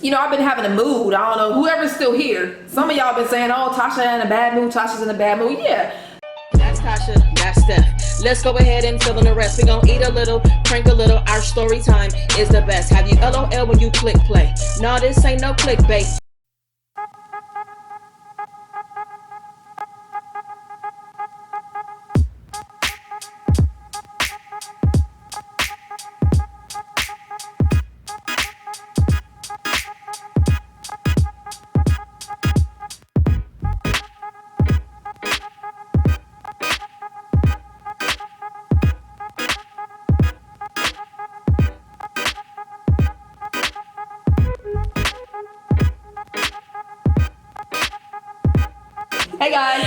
you know, I've been having a mood. I don't know, whoever's still here. Some of y'all been saying, oh, Tasha in a bad mood, Tasha's in a bad mood. Yeah. That's Tasha, that's Steph. Let's go ahead and fill in the rest. We gon' eat a little, prank a little. Our story time is the best. Have you LOL when you click play? No, this ain't no clickbait.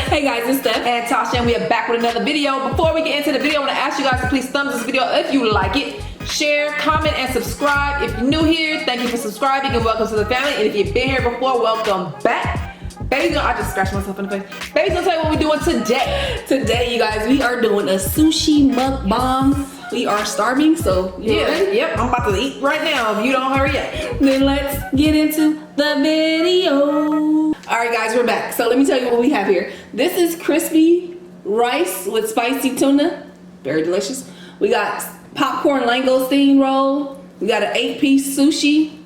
Hey guys, it's Steph and Tasha, and we are back with another video. Before we get into the video, I want to ask you guys to please thumbs this video if you like it, share, comment, and subscribe. If you're new here, thank you for subscribing and welcome to the family. And if you've been here before, welcome back. Baby's gonna, I just scratched myself in the face. Baby's gonna tell you what we're doing today. Today, you guys, we are doing a sushi mukbang. We are starving, so Yep, I'm about to eat right now if you don't hurry up. Then let's get into the video. All right, guys, we're back. So let me tell you what we have here. This is crispy rice with spicy tuna. Very delicious. We got popcorn langoustine roll. We got an 8-piece sushi.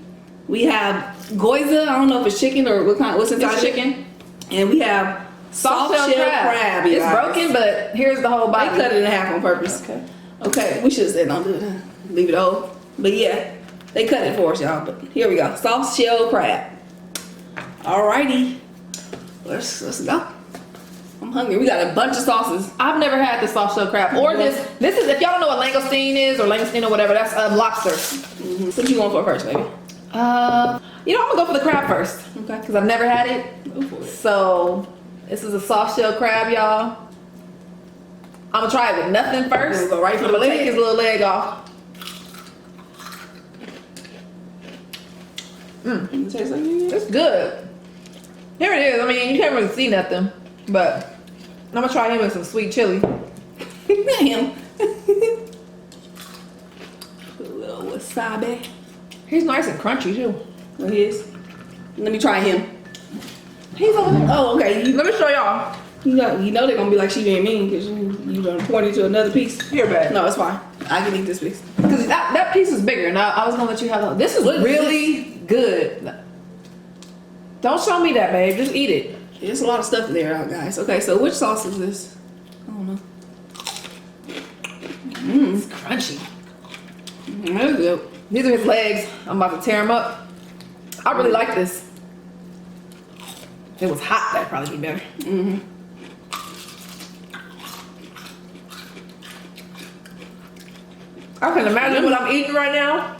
We have gyoza. I don't know if it's chicken or what's inside chicken. And we have soft shell crab. It's broken, but here's the whole body. I cut it in half on purpose. Okay, we should have said don't do it. Leave it old. But yeah, they cut it for us, y'all. But here we go. Soft shell crab. Alrighty. Let's go. I'm hungry. We got a bunch of sauces. I've never had the soft shell crab or this is, if y'all don't know what langoustine is or langoustine or whatever, that's lobster. What you want for first, baby? You know, I'm gonna go for the crab first. Okay. Because I've never had it. Go for it. So this is a soft shell crab, y'all. I'm gonna try it with nothing first. We'll go right for the Take leg. his little leg off. You taste like it? It's good. Here it is. I mean, you can't really see nothing, but I'm gonna try him with some sweet chili. Him. Put a little wasabi. He's nice and crunchy too. There he is. Let me try him. He's over there. Oh, okay. Let me show y'all. You know they're gonna be like she being mean because you done pointed to another piece. Here, babe. No, it's fine. I can eat this piece. Because that piece is bigger, and I was gonna let you have that. This is really good. Don't show me that, babe. Just eat it. There's a lot of stuff there, guys. Okay, so which sauce is this? I don't know. It's crunchy. That's good. These are his legs. I'm about to tear them up. I really like this. If it was hot, that'd probably be better. I can imagine what I'm eating right now.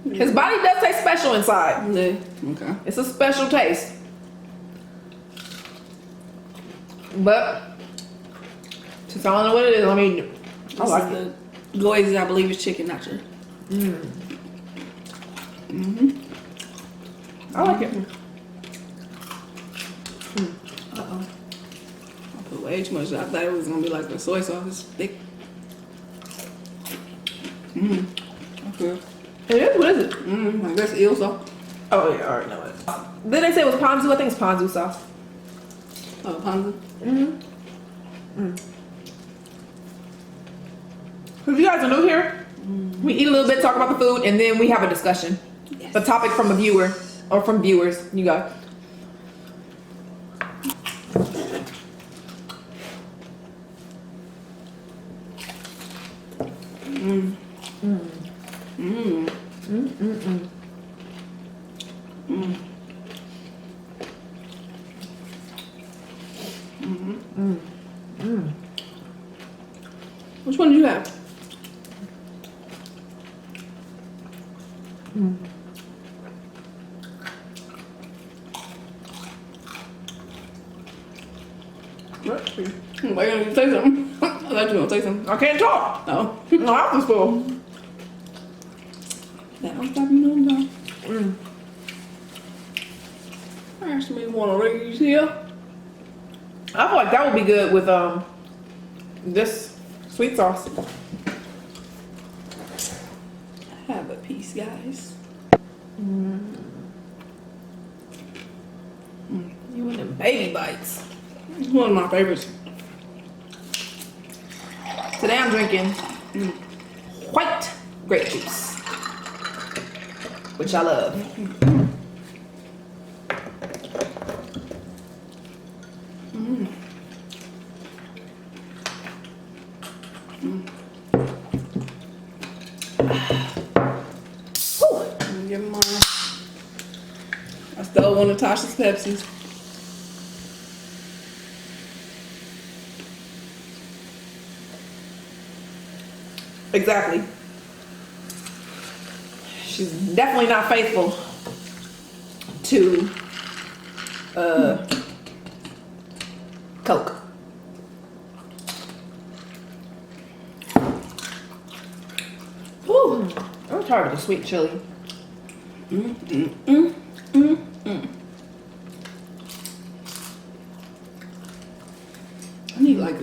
His body does taste special inside. Yeah. Okay. It's a special taste. But since I don't know what it is, let me eat it. I like it. The gyoza, I believe, is chicken, not sure. I like it. Uh-oh. I put way too much. I thought it was gonna be like the soy sauce. It's thick. Okay. It is? What is it? I guess eel sauce. Oh yeah, I already know it. Then they say it was ponzu. I think it's ponzu sauce. Oh, ponzu. If you guys are new here, we eat a little bit, talk about the food, and then we have a discussion. Yes. A topic from a viewer or from viewers. You guys. Which one do you have? What? Why you gonna say something? I thought you were gonna say something. I can't talk. Oh. No, I'm just full. That don't stop you no time. I actually want to raise here. I feel like that would be good with this sweet sauce. have a piece, guys. You want them baby bites. One of my favorites. Today I'm drinking white grape juice, which I love. Give me mine. I stole one of Tasha's Pepsis. Exactly. She's definitely not faithful to Coke. Whew. I'm tired of the sweet chili. I need like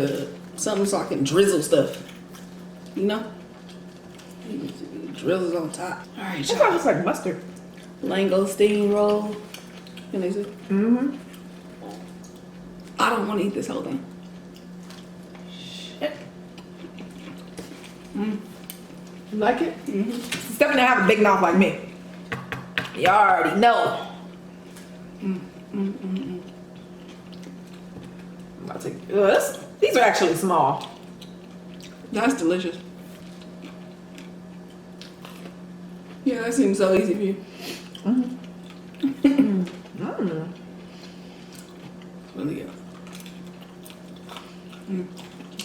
something so I can drizzle stuff. You know? Drizzles on top. All right, It y'all. looks like mustard. Langosteen roll. Can they see? I don't want to eat this whole thing. Shit. You like it? Stephanie have a big mouth like me. You already know. I'm about to, these are actually small. That's delicious. Yeah, that seems so easy for you. Really good.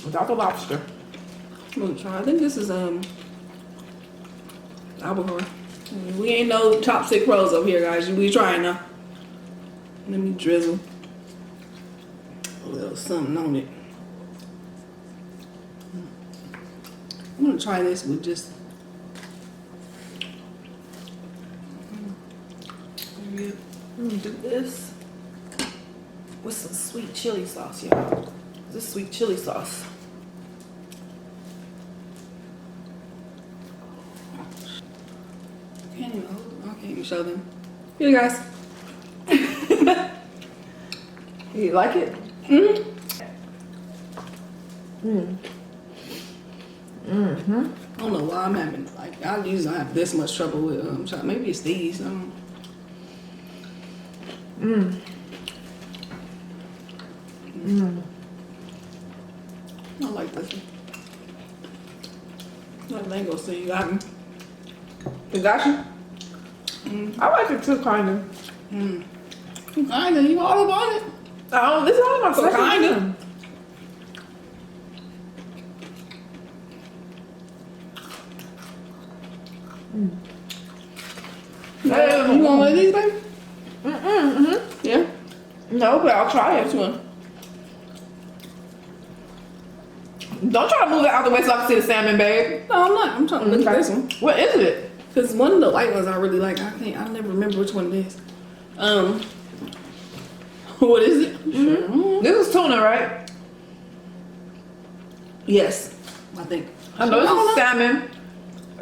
Without the lobster. I'm gonna try. I think this is albacore. We ain't no chopstick pros over here, guys. We trying now. Let me drizzle a little something on it. I'm gonna try this with just. I'm gonna do this with some sweet chili sauce, y'all. This is sweet chili sauce. I can't even show them. Here, guys. You like it? I don't know why I'm having I usually don't have this much trouble with maybe it's these. I like this one. That mango seed got me. It got you? I like it too, kinda. Kinda, you all about it. Oh, this is only my second Kinda. time. You want one of these, baby? Yeah. No, but I'll try Which it. one? Don't try to move it out the way so I can see the salmon, babe. No, I'm not. I'm trying to look at this one. What is it? Cause one of the white ones I really like. I never remember which one it is. What is it? This is tuna, right? Yes, I think. I know this is salmon.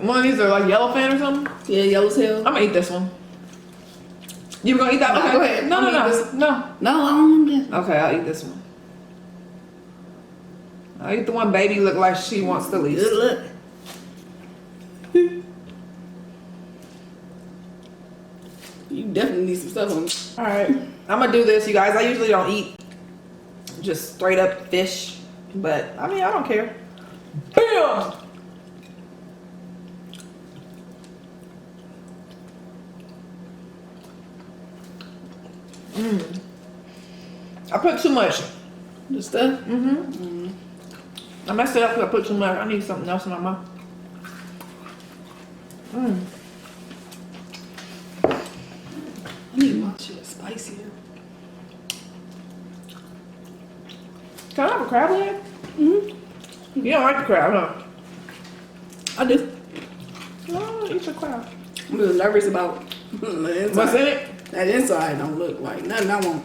One of these are like yellowfin or something. Yeah, yellow tail. I'm gonna eat this one. You gonna eat that one? Nah, Okay. go ahead. No, I'm no, eat no, this. no. No, I don't want this. Okay, I'll eat this one. I'll eat the one baby look like she wants the least. Good luck. You definitely need some stuff on. All right, I'm gonna do this, you guys. I usually don't eat just straight up fish, but I mean, I don't care. Bam! I put too much. The stuff. I messed it up because I put too much. I need something else in my mouth. I need my shit spicier. Can I have a crab leg? You don't like the crab, huh? I do. Oh, eat your crab. I'm a little nervous about the inside. What's in it? That inside don't look like nothing I want.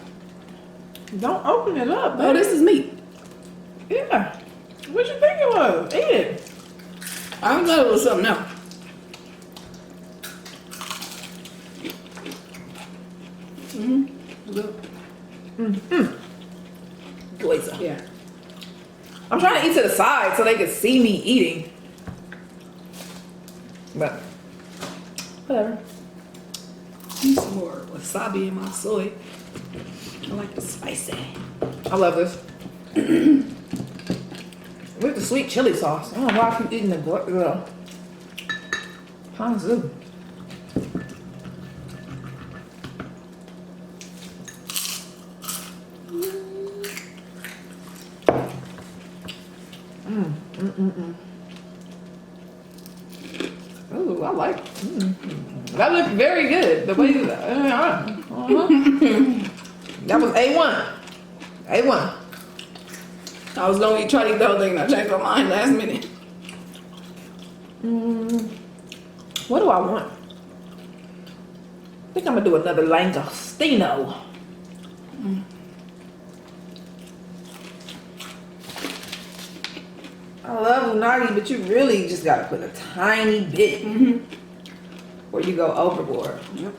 Don't open it up. Oh, this is meat. Yeah. What you think it was? Eat it. I thought it was something else. Glazer. Yeah. I'm trying to eat to the side so they can see me eating. But whatever. Need some more wasabi in my soy. I like the spicy. I love this. With the sweet chili sauce. I don't know why I keep eating the ponzu. Ooh, I like. That looked very good. The way that was A1. A1. I was gonna try to eat the whole thing and I changed my mind last minute. What do I want? I think I'm gonna do another langostino. I love unagi, but you really just gotta put a tiny bit where you go overboard. Yep.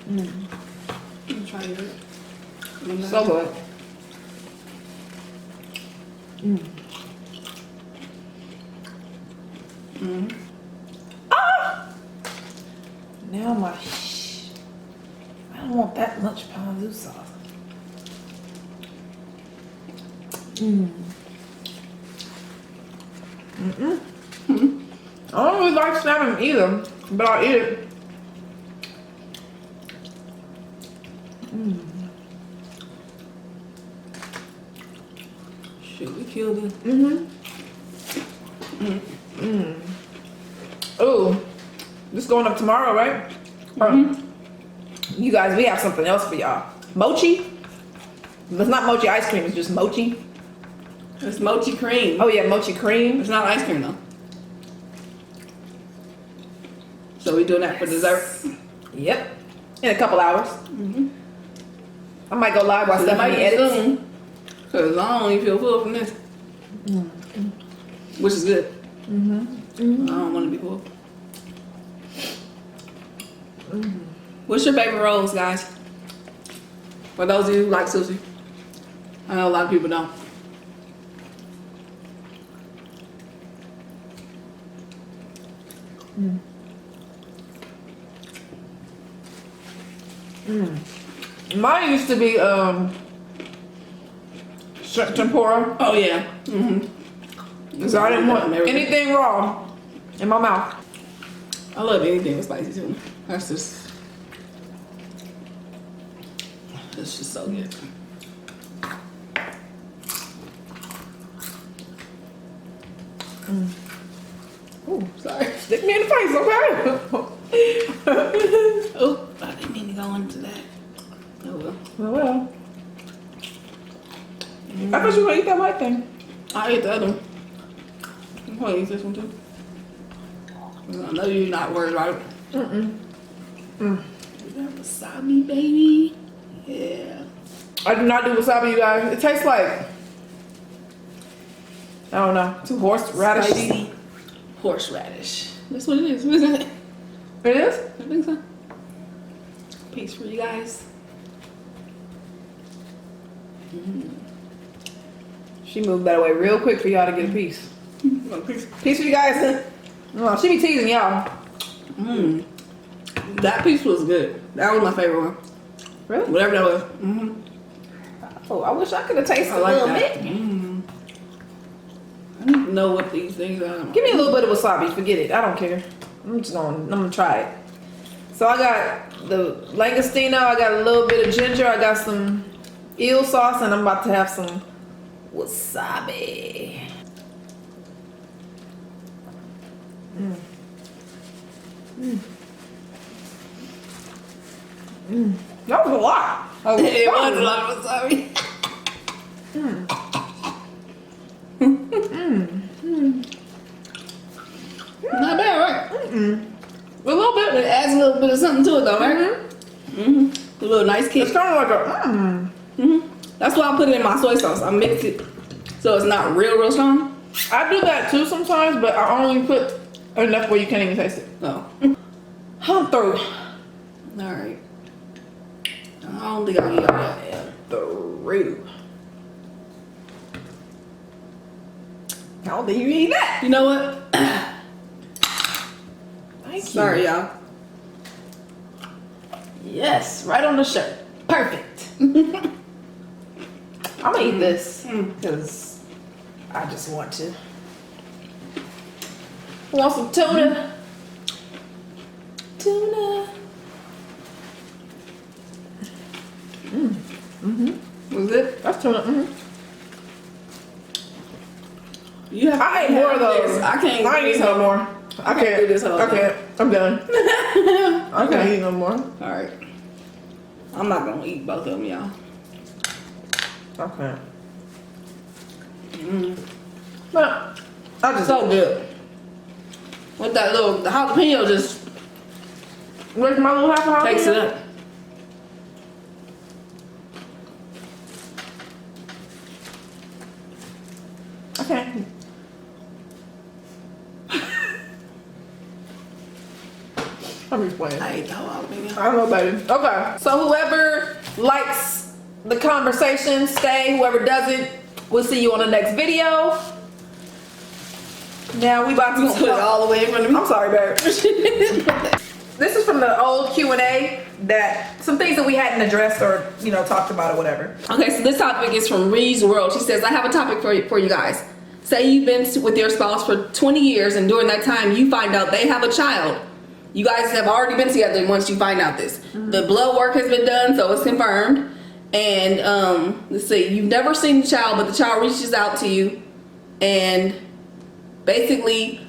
Let me try it. So good. Ah! Now my I don't want that much ponzu sauce. I don't really like salmon either, but I'll eat it. Should we kill this? Oh, this going up tomorrow, right? You guys, we have something else for y'all. Mochi. It's not mochi ice cream. It's just mochi. It's mochi cream. Oh yeah, mochi cream. It's not ice cream though. So we doing that for dessert? Yep. In a couple hours. I might go live while Stephanie edits. Cause I don't even feel full from this. Which is good. I don't want to be full. What's your favorite rolls, guys? For those of you who like sushi. I know a lot of people don't. Mine used to be shrimp tempura. Oh yeah. So I didn't want anything raw in my mouth. I love anything with spicy too. That's just so good. Ooh, sorry. Stick me in the face, okay? Oh, I didn't mean to go into that. Oh well. Well. I thought you were gonna eat that white thing. I ate the other one. I'm gonna eat this one too. I know you're not worried about it. You got wasabi, baby. Yeah. I do not do wasabi, you guys. It tastes like, I don't know, too horseradish. Spicy horseradish. That's what it is, isn't it? It is? I think so. Piece for you guys. She moved that away real quick for y'all to get a piece. Piece. Piece for you guys. Oh, she be teasing y'all. That piece was good. That was my favorite one. Really? Whatever that was. Oh, I wish I could have tasted I a like little that. bit. I don't know what these things are. Give me a little bit of wasabi. Forget it. I don't care. I'm gonna try it. So I got the langostino. I got a little bit of ginger. I got some eel sauce, and I'm about to have some wasabi. That was a lot. It was a lot of wasabi. Not bad, right? A little bit. It adds a little bit of something to it, though, right? A little nice kick. It's kind of like a. That's why I put it in my soy sauce. I mix it so it's not real strong. I do that too sometimes, but I only put enough where you can't even taste it. Oh, I'm through. don't think I'll get that through. I don't think you eat that. You know what? Thank you. Sorry, y'all. Yes, right on the shirt. Perfect. I'm gonna eat this because I just want to. Want some tuna? Tuna. Was it? That's tuna. You have. I ate more of those. I can't. I ain't eat no more. I can't do this whole I can't. I'm done. I can't eat no more. All right. I'm not gonna eat both of them, y'all. Okay. But I just So good. With that little the jalapeno, just where's my little half hour? takes it up. Okay. I'm just playing. I ate the whole jalapeno. I don't know, baby. Okay. So whoever likes the conversation, stay. Whoever doesn't, we'll see you on the next video. Now we about to Put it all the way in front of me. I'm sorry, babe. This is from the old Q&A that some things that we hadn't addressed or talked about or whatever. Okay, so this topic is from Ree's World. She says, I have a topic for you guys. Say you've been with your spouse for 20 years and during that time you find out they have a child. You guys have already been together once you find out this. The blood work has been done, so it's confirmed. And let's see, you've never seen the child, but the child reaches out to you and basically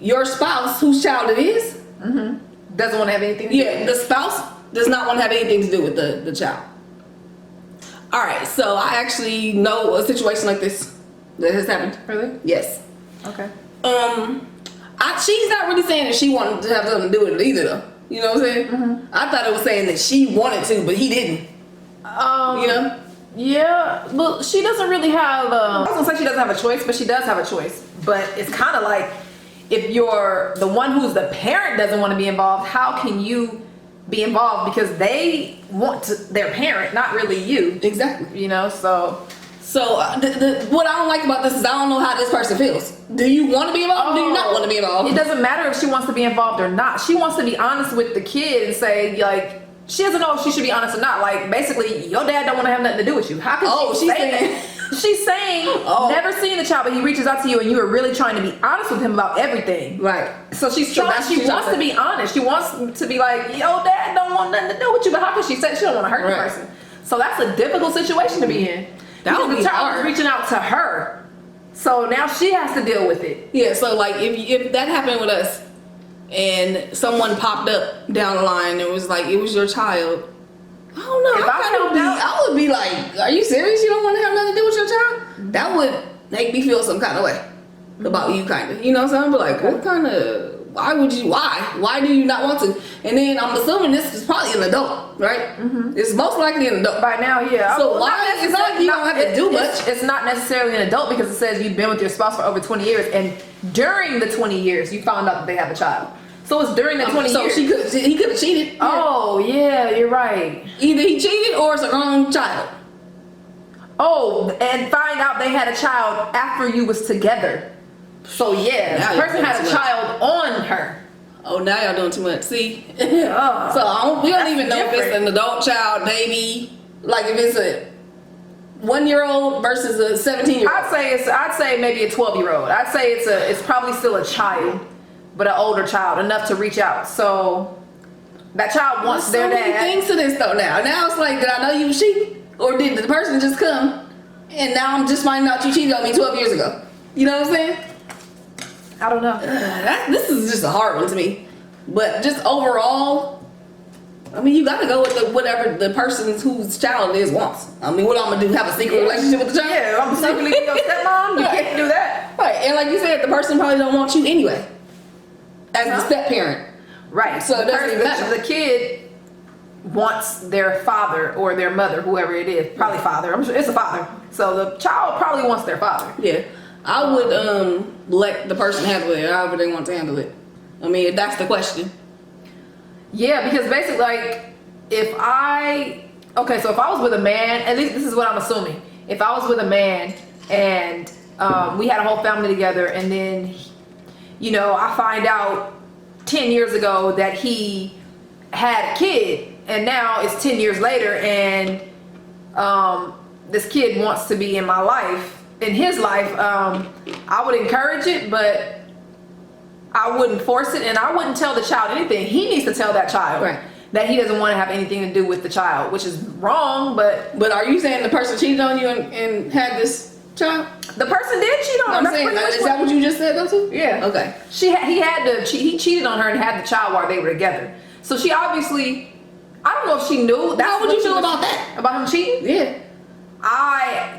your spouse, whose child it is, Doesn't want to have anything to do with it. the spouse does not want to have anything to do with the child. All right, so I actually know a situation like this that has happened. Really? Yes. Okay. She's not really saying that she wanted to have something to do with it either, though. You know what I'm saying? I thought it was saying that she wanted to, but he didn't. You know? Yeah, but she doesn't really have. I was gonna say she doesn't have a choice, but she does have a choice. But it's kind of like if you're the one who's the parent doesn't want to be involved, how can you be involved because they want their parent, not really you? Exactly. So what I don't like about this is I don't know how this person feels. Do you want to be involved? Do you not want to be involved? It doesn't matter if she wants to be involved or not. She wants to be honest with the kid and say like. She doesn't know if she should be honest or not. Like, basically, your dad don't want to have nothing to do with you. How can she say that? She's saying, never seen the child, but he reaches out to you and you are really trying to be honest with him about everything. Right. So she wants to be honest. She wants to be like, yo, dad don't want nothing to do with you. But how can she say she don't want to hurt the person? So that's a difficult situation to be in. That would be the child hard. is reaching out to her. So now she has to deal with it. Yeah, so like if that happened with us, and someone popped up down the line and was like, it was your child. I don't know. I would be like, are you serious? You don't want to have nothing to do with your child? That would make me feel some kind of way about you, kind of. You know what I'm saying? But like, what kind of, why would you, why do you not want to? And then I'm assuming this is probably an adult, right? It's most likely an adult. By now, yeah. So why, it's not like you don't have to do much. It's not necessarily an adult because it says you've been with your spouse for over 20 years and during the 20 years you found out that they have a child. So it's during the 20 years. So he could have cheated. Oh, yeah, you're right. Either he cheated or it's a wrong child. Oh, and find out they had a child after you was together. So yeah, the person had a child on her. Oh, now y'all doing too much. See? So we don't even know if it's an adult child, baby. Like if it's a 1-year-old versus a 17-year-old. I'd say maybe a 12-year-old. I'd say it's probably still a child, but an older child enough to reach out. So that child wants their dad. So many things to this though. Now it's like, did I know you was cheating, or did the person just come and now I'm just finding out you cheated on me 12 years ago? You know what I'm saying? I don't know. This is just a hard one to me. But just overall, I mean, you got to go with whatever the person whose child it is wants. I mean, what I'm gonna do? Have a secret relationship with the child? Yeah, I'm secretly your stepmom. You can't do that. Right, and like you said, the person probably don't want you anyway, as the step parent. Right. So it doesn't even matter. The kid wants their father or their mother, whoever it is, probably father. I'm sure it's a father. So the child probably wants their father. Yeah, I would let the person handle it however they want to handle it. I mean, if that's the question. Yeah, because basically, like, if I okay, so if I was with a man, at least this is what I'm assuming. If I was with a man and we had a whole family together, and then, you know, I find out 10 years ago that he had a kid, and now it's 10 years later, and this kid wants to be in my life, in his life, I would encourage it, but I wouldn't force it, and I wouldn't tell the child anything. He needs to tell that child. Right. That he doesn't want to have anything to do with the child, which is wrong, but are you saying the person cheated on you and had this child? the person did cheat on her. I'm That's saying, pretty much is that what you just said though too? Yeah. Okay. He cheated on her and had the child while they were together. So she obviously, I don't know if she knew. How would you feel about that? About him cheating? Yeah.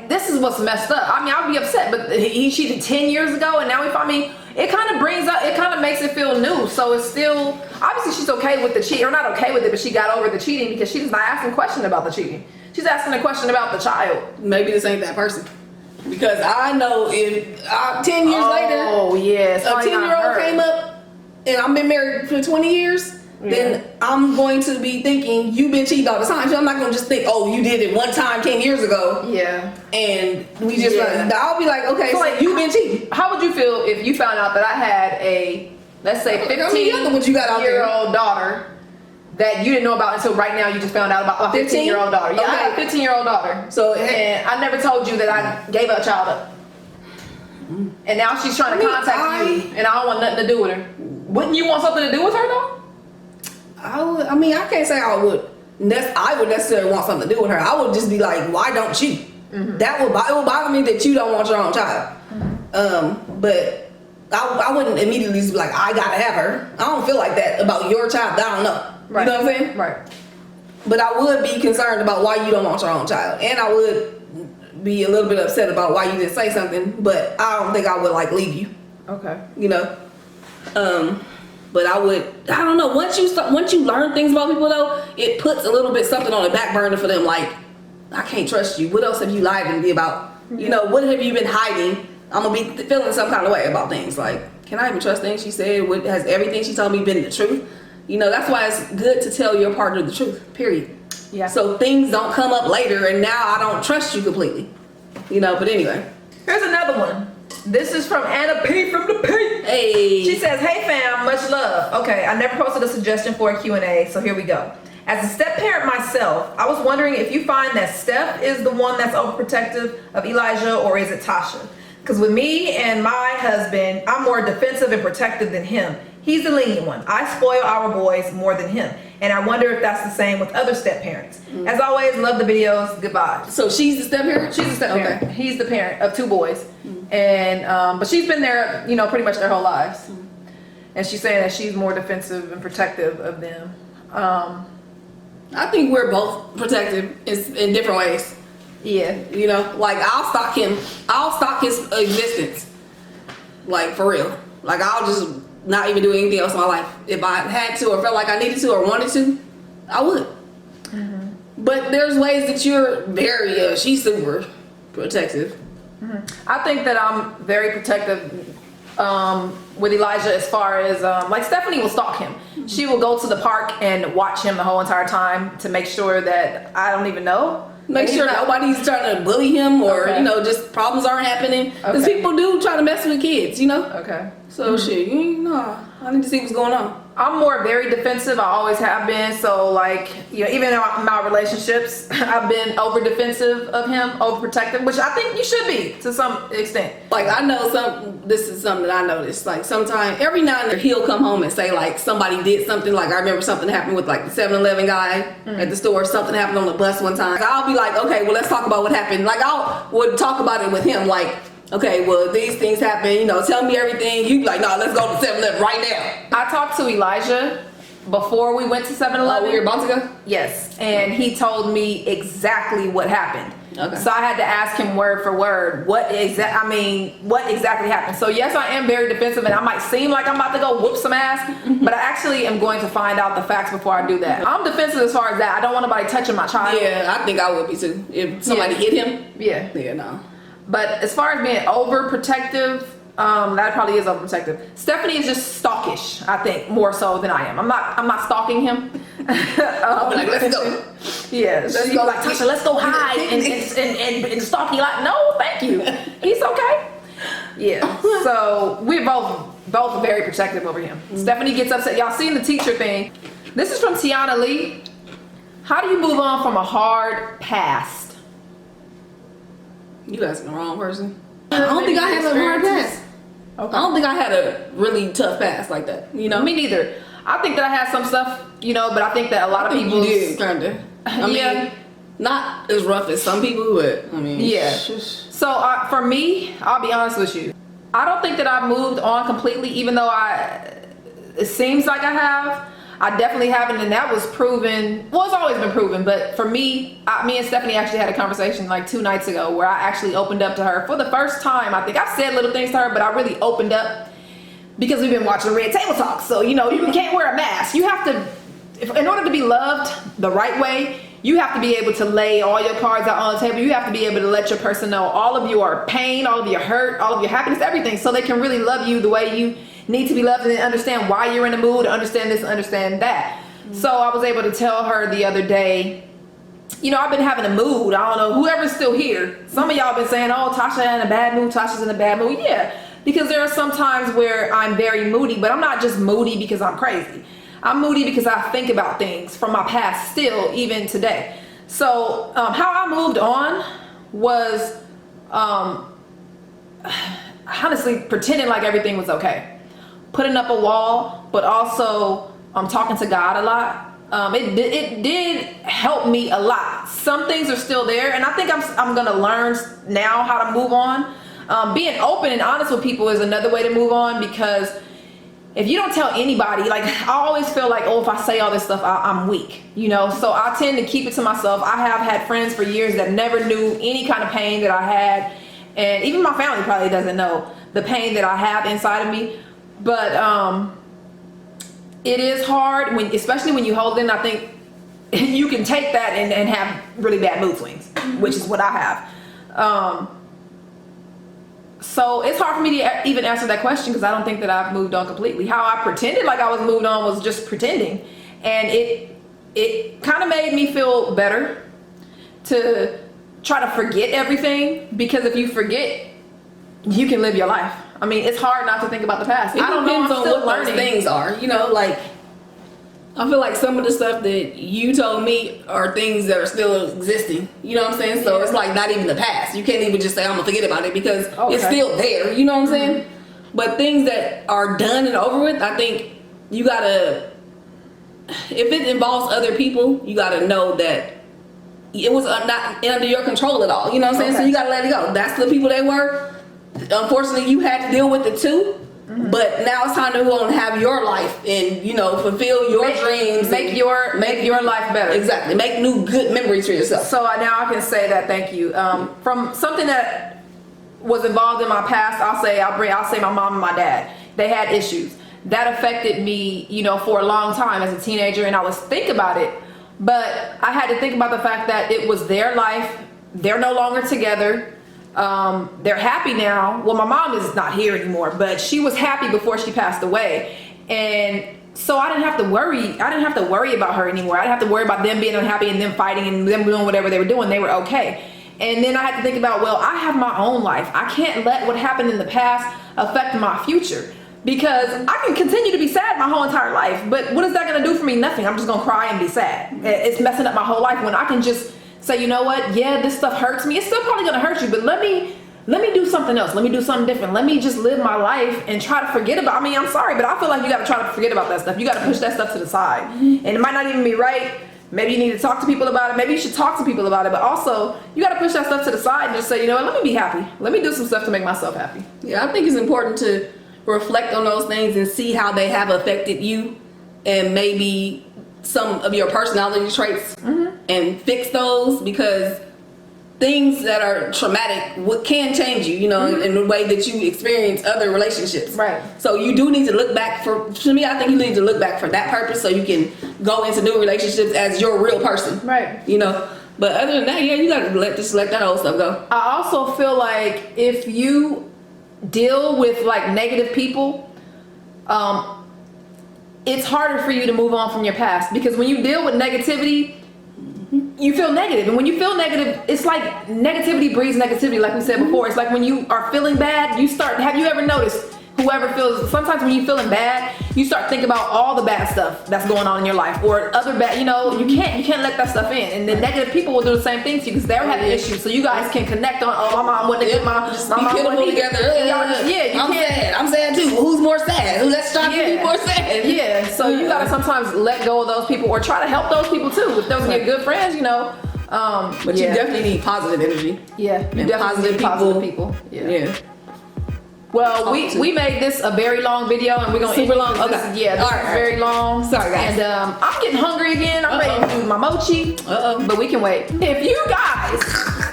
This is what's messed up. I mean, I would be upset, but he cheated 10 years ago, and now it kind of makes it feel new. So it's still, obviously she's okay with the cheat, or not okay with it, but she got over the cheating because she's not asking a question about the cheating. She's asking a question about the child. Maybe this ain't that person. Because I know if 10 years later, oh yes, a 10-year-old came up and I've been married for 20 years, then I'm going to be thinking you've been cheating all the time. So I'm not going to just think, oh, you did it one time 10 years ago. Yeah. And we just, I'll be like, okay, so like, you've been cheating. How would you feel if you found out that I had a, let's say, 15-year-old daughter that you didn't know about until right now? You just found out about my 15-year-old daughter. Yeah, I had a 15-year-old daughter. So, and I never told you that I gave her a child up. And now she's trying to contact you, and I don't want nothing to do with her. Wouldn't you want something to do with her though? I mean, I can't say I would necessarily want something to do with her. I would just be like, why don't you? Mm-hmm. It would bother me that you don't want your own child. Mm-hmm. But I wouldn't immediately be like, I gotta have her. I don't feel like that about your child. I don't know. Right. You know what I'm saying? Right. But I would be concerned about why you don't want your own child, and I would be a little bit upset about why you didn't say something. But I don't think I would like leave you. Okay. You know. But I don't know, once you learn things about people though, it puts a little bit something on the back burner for them, like, I can't trust you. What else have you lied to me about? You know, what have you been hiding? I'm gonna be feeling some kind of way about things. Like, can I even trust things she said? Has everything she told me been the truth? You know, that's why it's good to tell your partner the truth, period. Yeah. So things don't come up later and now I don't trust you completely. You know, but anyway. Here's another one. This is from Anna P from the P. Hey. She says, hey fam, much love. Okay, I never posted a suggestion for a Q&A, so here we go. As a step parent myself, I was wondering if you find that Steph is the one that's overprotective of Elijah, or is it Tasha? Because with me and my husband, I'm more defensive and protective than him. He's the lenient one. I spoil our boys more than him. And I wonder if that's the same with other step parents. Mm-hmm. As always, love the videos. Goodbye. So she's the step parent? She's the step parent. He's the parent of 2 boys. Mm-hmm. And but she's been there, you know, pretty much their whole lives. Mm-hmm. And she's saying that she's more defensive and protective of them. I think we're both protective in different ways. Yeah. You know, like I'll stalk his existence. Like for real. Like I'll just not even do anything else in my life. If I had to or felt like I needed to or wanted to, I would. Mm-hmm. But there's ways that you're very, she's super protective. Mm-hmm. I think that I'm very protective with Elijah as far as, like Stephanie will stalk him. Mm-hmm. She will go to the park and watch him the whole entire time to make sure that I don't even know. Make sure nobody's trying to bully him or, you know, just problems aren't happening. Because people do try to mess with kids, you know? Okay. So shit, you know, I need to see what's going on. I'm more very defensive. I always have been. So like, you know, even in my relationships, I've been over defensive of him, overprotective, which I think you should be to some extent. Like I know this is something that I noticed. Like sometimes, every now and then he'll come home and say like somebody did something. Like I remember something happened with like the 7-Eleven guy at the store. Something happened on the bus one time. I'll be like, okay, well let's talk about what happened. Like would talk about it with him. Like, okay, well, these things happen, you know, tell me everything. You'd be like, no, let's go to 7-Eleven right now. I talked to Elijah before we went to 7-Eleven. We were about to go? Yes, and he told me exactly what happened. Okay. So I had to ask him word for word what exactly happened. So yes, I am very defensive and I might seem like I'm about to go whoop some ass, but I actually am going to find out the facts before I do that. I'm defensive as far as that. I don't want nobody touching my child. Yeah, I think I would be too. If somebody hit him. Yeah. Yeah, no. But as far as being overprotective, That probably is overprotective. Stephanie is just stalkish, I think, more so than I am. I'm not stalking him. Like, let's go. Yeah, let's go. Like, Tasha, let's go hide and stalk you. Like, no, thank you. He's okay. Yeah. So we're both very protective over him. Stephanie gets upset. Y'all seen the teacher thing? This is from Tiana Lee. How do you move on from a hard past? You asking the wrong person. I don't think I had a hard past. Okay. I don't think I had a really tough past like that. You know, Me neither. I think that I had some stuff, you know, but I think that a lot of people you did kinda. I mean, not as rough as some people, but I mean, yeah. So for me, I'll be honest with you. I don't think that I moved on completely, even though it seems like I have. I definitely haven't, and that was proven. Well, it's always been proven, but for me, me and Stephanie actually had a conversation like 2 nights ago where I actually opened up to her for the first time. I think I've said little things to her, but I really opened up because we've been watching Red Table Talk. So, you know, you can't wear a mask. You have to, in order to be loved the right way, you have to be able to lay all your cards out on the table. You have to be able to let your person know all of your pain, all of your hurt, all of your happiness, everything, so they can really love you the way you need to be loved and understand why you're in the mood, understand this, understand that. So I was able to tell her the other day, you know, I've been having a mood. I don't know, whoever's still here. Some of y'all been saying, oh, Tasha in a bad mood, Tasha's in a bad mood. Yeah, because there are some times where I'm very moody, but I'm not just moody because I'm crazy. I'm moody because I think about things from my past still, even today. So how I moved on was honestly pretending like everything was okay. Putting up a wall, but also talking to God a lot. It did help me a lot. Some things are still there, and I think I'm gonna learn now how to move on. Being open and honest with people is another way to move on, because if you don't tell anybody, like, I always feel like, oh, if I say all this stuff, I'm weak, you know? So I tend to keep it to myself. I have had friends for years that never knew any kind of pain that I had, and even my family probably doesn't know the pain that I have inside of me. But it is hard, especially when you hold it in. I think you can take that and have really bad mood swings, which is what I have. So it's hard for me to even answer that question, because I don't think that I've moved on completely. How I pretended like I was moved on was just pretending, and it kind of made me feel better to try to forget everything, because if you forget, you can live your life. I mean, it's hard not to think about the past. It depends on what those things are. You know, like, I feel like some of the stuff that you told me are things that are still existing. You know what I'm saying? So it's like not even the past. You can't even just say, I'm gonna forget about it, because it's still there. You know what I'm saying? But things that are done and over with, I think you gotta, if it involves other people, you gotta know that it was not under your control at all. You know what I'm saying? So you gotta let it go. That's the people they were. Unfortunately, you had to deal with it too. But now it's time to go and have your life and, you know, fulfill your dreams. Make your life better. Exactly. Make new good memories for yourself. So now I can say that, thank you. From something that was involved in my past, I'll say my mom and my dad. They had issues. That affected me, you know, for a long time as a teenager, and I was thinking about it. But I had to think about the fact that it was their life. They're no longer together. They're happy now. Well, my mom is not here anymore, but she was happy before she passed away, and so I didn't have to worry about her anymore. I didn't have to worry about them being unhappy and them fighting and them doing whatever they were doing. They were okay. And then I had to think about, well, I have my own life. I can't let what happened in the past affect my future, because I can continue to be sad my whole entire life, but what is that going to do for me? Nothing. I'm just going to cry and be sad. It's messing up my whole life, when I can just say, you know what, yeah, this stuff hurts me. It's still probably gonna hurt you, but let me do something else. Let me do something different. Let me just live my life and try to forget about, I mean, I'm sorry, but I feel like you gotta try to forget about that stuff. You gotta push that stuff to the side. And it might not even be right. Maybe you need to talk to people about it. Maybe you should talk to people about it, but also you gotta push that stuff to the side and just say, you know what, let me be happy. Let me do some stuff to make myself happy. Yeah, I think it's important to reflect on those things and see how they have affected you, and maybe some of your personality traits, and fix those, because things that are traumatic can change you, you know, in the way that you experience other relationships. Right. So you do need to look back to me, I think you need to look back for that purpose, so you can go into new relationships as your real person. Right. You know, but other than that, yeah, you gotta let that old stuff go. I also feel like if you deal with like negative people, it's harder for you to move on from your past, because when you deal with negativity, you feel negative, and when you feel negative, it's like negativity breeds negativity. Like we said before, it's like when you are feeling bad, you start. Have you ever noticed? Whoever feels, sometimes when you're feeling bad, you start thinking about all the bad stuff that's going on in your life, or other bad, you know, you can't let that stuff in. And the negative people will do the same thing to you because they're having issues. So you guys can connect on, oh, my mom wouldn't get my mom pitiful together. I'm sad too. Who's more sad? Let's try to be more sad. Yeah. So you gotta sometimes let go of those people, or try to help those people too. If those are your good friends, you know. But you definitely need positive energy. Yeah. You definitely need positive people. Yeah. Well, we made this a very long video, and we're gonna super long. Okay. This is very long. Sorry, guys. And I'm getting hungry again. I'm ready to do my mochi. But we can wait. If you guys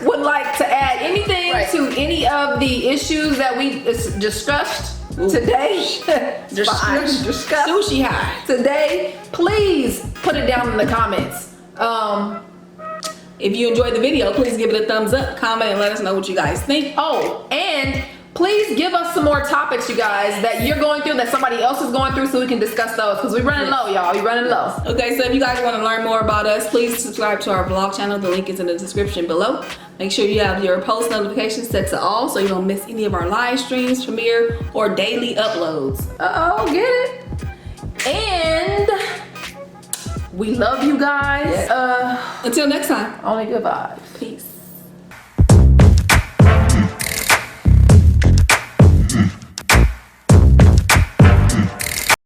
would like to add anything to any of the issues that we discussed today, Sushi high today, please put it down in the comments. If you enjoyed the video, please give it a thumbs up, comment, and let us know what you guys think. Oh, and please give us some more topics, you guys, that you're going through, that somebody else is going through, so we can discuss those, because we're running low, y'all. We're running low. Okay, so if you guys want to learn more about us, please subscribe to our vlog channel. The link is in the description below. Make sure you have your post notifications set to all, so you don't miss any of our live streams, premiere, or daily uploads. Get it? And we love you guys. Until next time. Only good vibes.